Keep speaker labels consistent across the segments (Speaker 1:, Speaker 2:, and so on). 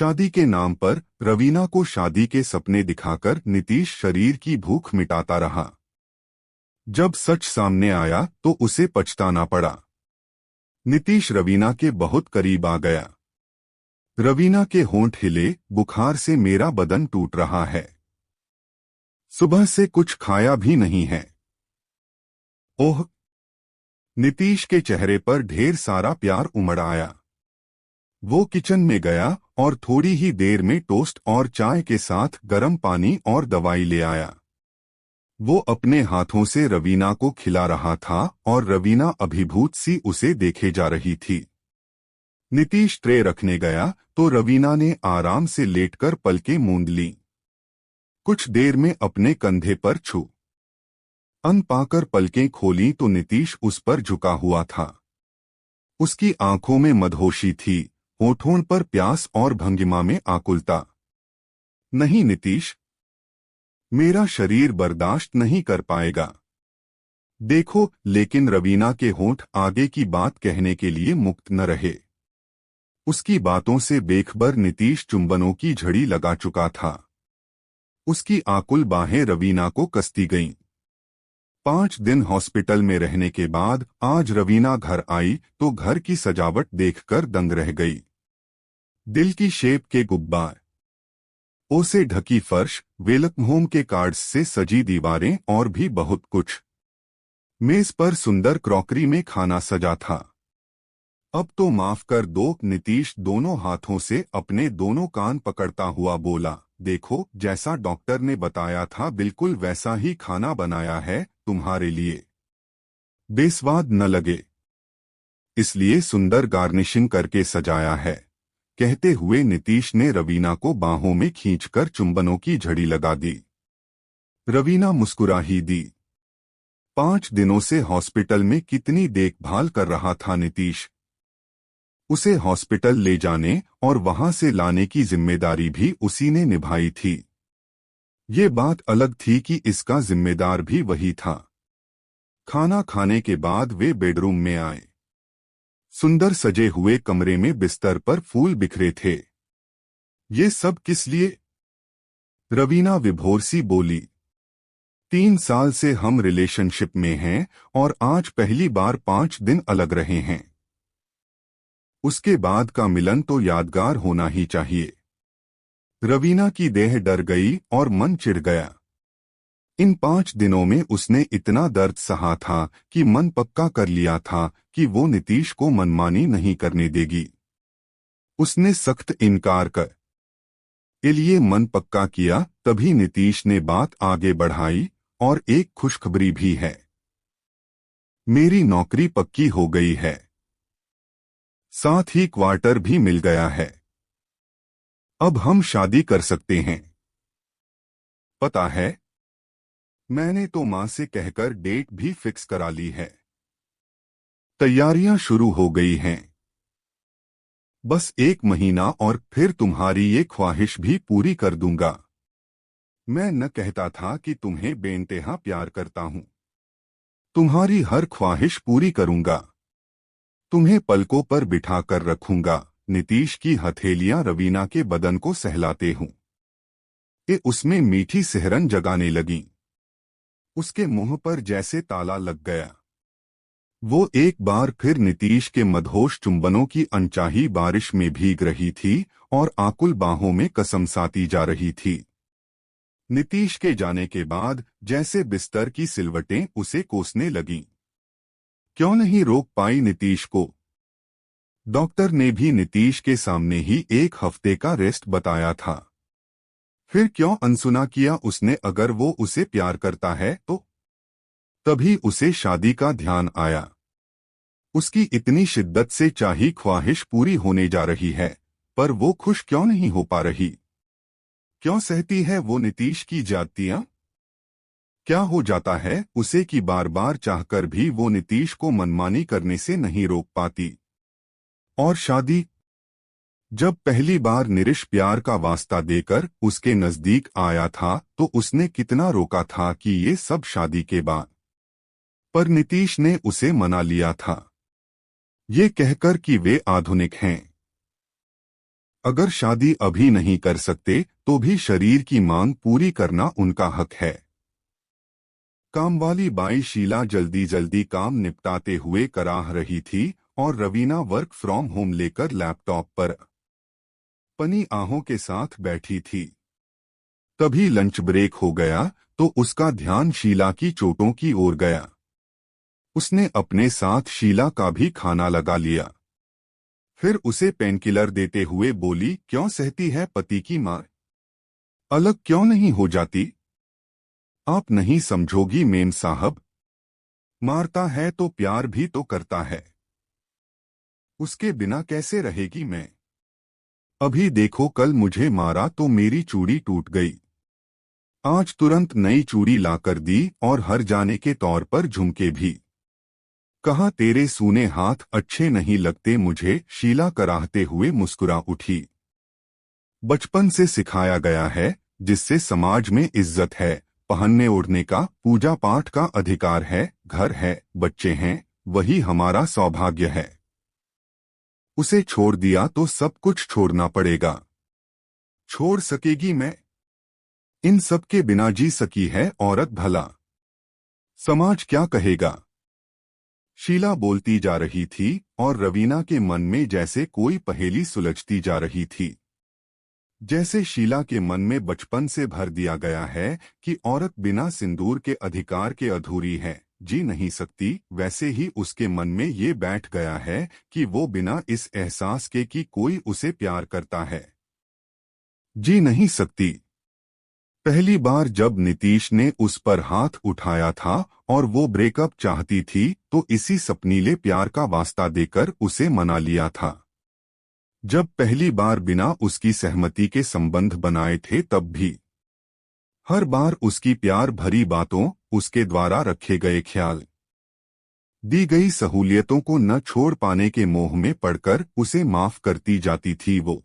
Speaker 1: शादी के नाम पर रवीना को शादी के सपने दिखाकर नीतीश शरीर की भूख मिटाता रहा। जब सच सामने आया तो उसे पछताना पड़ा। नीतीश रवीना के बहुत करीब आ गया। रवीना के होंठ हिले, बुखार से मेरा बदन टूट रहा है। सुबह से कुछ खाया भी नहीं है। ओह! नीतीश के चेहरे पर ढेर सारा प्यार उमड़ आया। वो किचन में गया और थोड़ी ही देर में टोस्ट और चाय के साथ गर्म पानी और दवाई ले आया। वो अपने हाथों से रवीना को खिला रहा था और रवीना अभिभूत सी उसे देखे जा रही थी। नीतीश ट्रे रखने गया तो रवीना ने आराम से लेटकर पलकें मूंद लीं। कुछ देर में अपने कंधे पर छू अन पाकर पलकें खोलीं तो नीतीश उस पर झुका हुआ था। उसकी आंखों में मदहोशी थी, होठों पर प्यास और भंगिमा में आकुलता। नहीं नीतीश, मेरा शरीर बर्दाश्त नहीं कर पाएगा। देखो, लेकिन रवीना के होंठ आगे की बात कहने के लिए मुक्त न रहे। उसकी बातों से बेखबर नीतीश चुंबनों की झड़ी लगा चुका था। उसकी आकुल बाहें रवीना को कसती गईं। 5 दिन हॉस्पिटल में रहने के बाद आज रवीना घर आई तो घर की सजावट देखकर दंग रह गई। दिल की शेप के गुब्बार, ओ से ढकी फर्श, वेलकम होम के कार्ड्स से सजी दीवारें और भी बहुत कुछ। मेज पर सुंदर क्रॉकरी में खाना सजा था। अब तो माफ कर दो, नीतीश दोनों हाथों से अपने दोनों कान पकड़ता हुआ बोला। देखो, जैसा डॉक्टर ने बताया था बिल्कुल वैसा ही खाना बनाया है तुम्हारे लिए। बेस्वाद न लगे इसलिए सुंदर गार्निशिंग करके सजाया है। कहते हुए नीतीश ने रवीना को बाहों में खींचकर चुंबनों की झड़ी लगा दी। रवीना मुस्कुरा ही दी। 5 दिनों से हॉस्पिटल में कितनी देखभाल कर रहा था नीतीश। उसे हॉस्पिटल ले जाने और वहां से लाने की जिम्मेदारी भी उसी ने निभाई थी। ये बात अलग थी कि इसका जिम्मेदार भी वही था। खाना खाने के बाद वे बेडरूम में आए। सुंदर सजे हुए कमरे में बिस्तर पर फूल बिखरे थे। ये सब किस लिए? रवीना विभोर सी बोली। 3 साल से हम रिलेशनशिप में हैं और आज पहली बार 5 दिन अलग रहे हैं। उसके बाद का मिलन तो यादगार होना ही चाहिए। रवीना की देह डर गई और मन चिढ़ गया। इन 5 दिनों में उसने इतना दर्द सहा था कि मन पक्का कर लिया था कि वो नीतीश को मनमानी नहीं करने देगी। उसने सख्त इनकार कर लिए मन पक्का किया। तभी नीतीश ने बात आगे बढ़ाई, और एक खुशखबरी भी है। मेरी नौकरी पक्की हो गई है, साथ ही क्वार्टर भी मिल गया है। अब हम शादी कर सकते हैं। पता है, मैंने तो मां से कहकर डेट भी फिक्स करा ली है। तैयारियां शुरू हो गई हैं। बस 1 महीना और फिर तुम्हारी ये ख्वाहिश भी पूरी कर दूंगा। मैं न कहता था कि तुम्हें बेइंतहा प्यार करता हूं। तुम्हारी हर ख्वाहिश पूरी करूंगा। तुम्हें पलकों पर बिठाकर रखूंगा। नीतीश की हथेलियां रवीना के बदन को सहलाते हूं कि उसमें मीठी सिहरन जगाने लगीं। उसके मुंह पर जैसे ताला लग गया। वो एक बार फिर नीतीश के मदहोश चुंबनों की अनचाही बारिश में भीग रही थी और आकुल बाहों में कसमसाती जा रही थी। नीतीश के जाने के बाद जैसे बिस्तर की सिलवटें उसे कोसने लगीं। क्यों नहीं रोक पाई नीतीश को? डॉक्टर ने भी नीतीश के सामने ही 1 हफ्ते का रेस्ट बताया था। फिर क्यों अनसुना किया उसने? अगर वो उसे प्यार करता है तो? तभी उसे शादी का ध्यान आया। उसकी इतनी शिद्दत से चाही ख्वाहिश पूरी होने जा रही है, पर वो खुश क्यों नहीं हो पा रही? क्यों सहती है वो नीतीश की ज्यादतियां? क्या हो जाता है उसे कि बार बार चाहकर भी वो नीतीश को मनमानी करने से नहीं रोक पाती? और शादी? जब पहली बार निरिश प्यार का वास्ता देकर उसके नजदीक आया था तो उसने कितना रोका था कि ये सब शादी के बाद। पर नीतीश ने उसे मना लिया था, ये कहकर कि वे आधुनिक हैं। अगर शादी अभी नहीं कर सकते तो भी शरीर की मांग पूरी करना उनका हक है। कामवाली बाई शीला जल्दी जल्दी काम निपटाते हुए कराह रही थी और रवीना वर्क फ्रॉम होम लेकर लैपटॉप पर पनी आहों के साथ बैठी थी। तभी लंच ब्रेक हो गया तो उसका ध्यान शीला की चोटों की ओर गया। उसने अपने साथ शीला का भी खाना लगा लिया। फिर उसे पेनकिलर देते हुए बोली, क्यों सहती है पति की मार? अलग क्यों नहीं हो जाती? आप नहीं समझोगी मेम साहब। मारता है तो प्यार भी तो करता है। उसके बिना कैसे रहेगी मैं? अभी देखो, कल मुझे मारा तो मेरी चूड़ी टूट गई। आज तुरंत नई चूड़ी लाकर दी और हर जाने के तौर पर झुमके भी। कहा तेरे सूने हाथ अच्छे नहीं लगते मुझे, शीला कराहते हुए मुस्कुरा उठी। बचपन से सिखाया गया है, जिससे समाज में इज्जत है, पहनने ओढ़ने का, पूजा पाठ का अधिकार है, घर है, बच्चे हैं, वही हमारा सौभाग्य है। उसे छोड़ दिया तो सब कुछ छोड़ना पड़ेगा। छोड़ सकेगी मैं? इन सब के बिना जी सकी है औरत भला? समाज क्या कहेगा? शीला बोलती जा रही थी और रवीना के मन में जैसे कोई पहेली सुलझती जा रही थी। जैसे शीला के मन में बचपन से भर दिया गया है कि औरत बिना सिंदूर के अधिकार के अधूरी है, जी नहीं सकती, वैसे ही उसके मन में ये बैठ गया है कि वो बिना इस एहसास के कि कोई उसे प्यार करता है, जी नहीं सकती। पहली बार जब नीतीश ने उस पर हाथ उठाया था और वो ब्रेकअप चाहती थी तो इसी सपनीले प्यार का वास्ता देकर उसे मना लिया था। जब पहली बार बिना उसकी सहमति के संबंध बनाए थे तब भी। हर बार उसकी प्यार भरी बातों, उसके द्वारा रखे गए ख्याल, दी गई सहूलियतों को न छोड़ पाने के मोह में पड़कर उसे माफ करती जाती थी वो।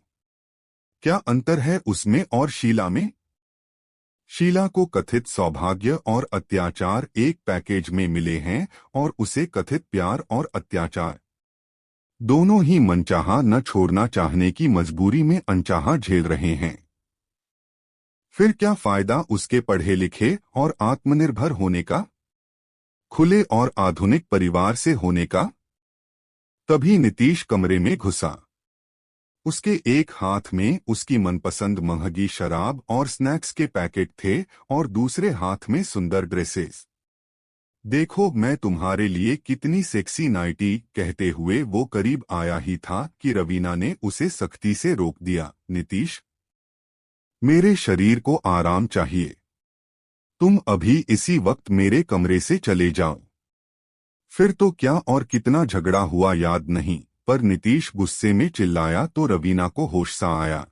Speaker 1: क्या अंतर है उसमें और शीला में? शीला को कथित सौभाग्य और अत्याचार एक पैकेज में मिले हैं और उसे कथित प्यार और अत्याचार दोनों ही मनचाहा न छोड़ना चाहने की मजबूरी में अनचाहा झेल रहे हैं। फिर क्या फायदा उसके पढ़े लिखे और आत्मनिर्भर होने का, खुले और आधुनिक परिवार से होने का? तभी नीतीश कमरे में घुसा। उसके एक हाथ में उसकी मनपसंद महंगी शराब और स्नैक्स के पैकेट थे और दूसरे हाथ में सुंदर ड्रेसेस। देखो मैं तुम्हारे लिए कितनी सेक्सी नाइटी, कहते हुए वो करीब आया ही था कि रवीना ने उसे सख्ती से रोक दिया। नीतीश, मेरे शरीर को आराम चाहिए। तुम अभी इसी वक्त मेरे कमरे से चले जाओ। फिर तो क्या और कितना झगड़ा हुआ याद नहीं, पर नीतीश गुस्से में चिल्लाया तो रवीना को होश सा आया।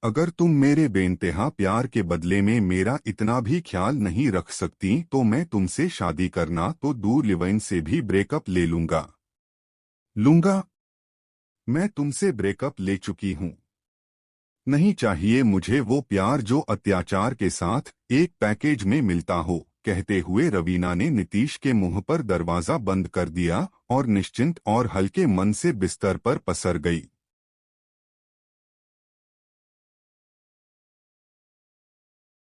Speaker 1: अगर तुम मेरे बेइंतहा प्यार के बदले में मेरा इतना भी ख्याल नहीं रख सकती तो मैं तुमसे शादी करना तो दूर लिवाइन से भी ब्रेकअप ले लूंगा। मैं तुमसे ब्रेकअप ले चुकी हूं। नहीं चाहिए मुझे वो प्यार जो अत्याचार के साथ एक पैकेज में मिलता हो, कहते हुए रवीना ने नीतीश के मुंह पर दरवाजा बंद कर दिया और निश्चिंत और हल्के मन से बिस्तर पर पसर गई।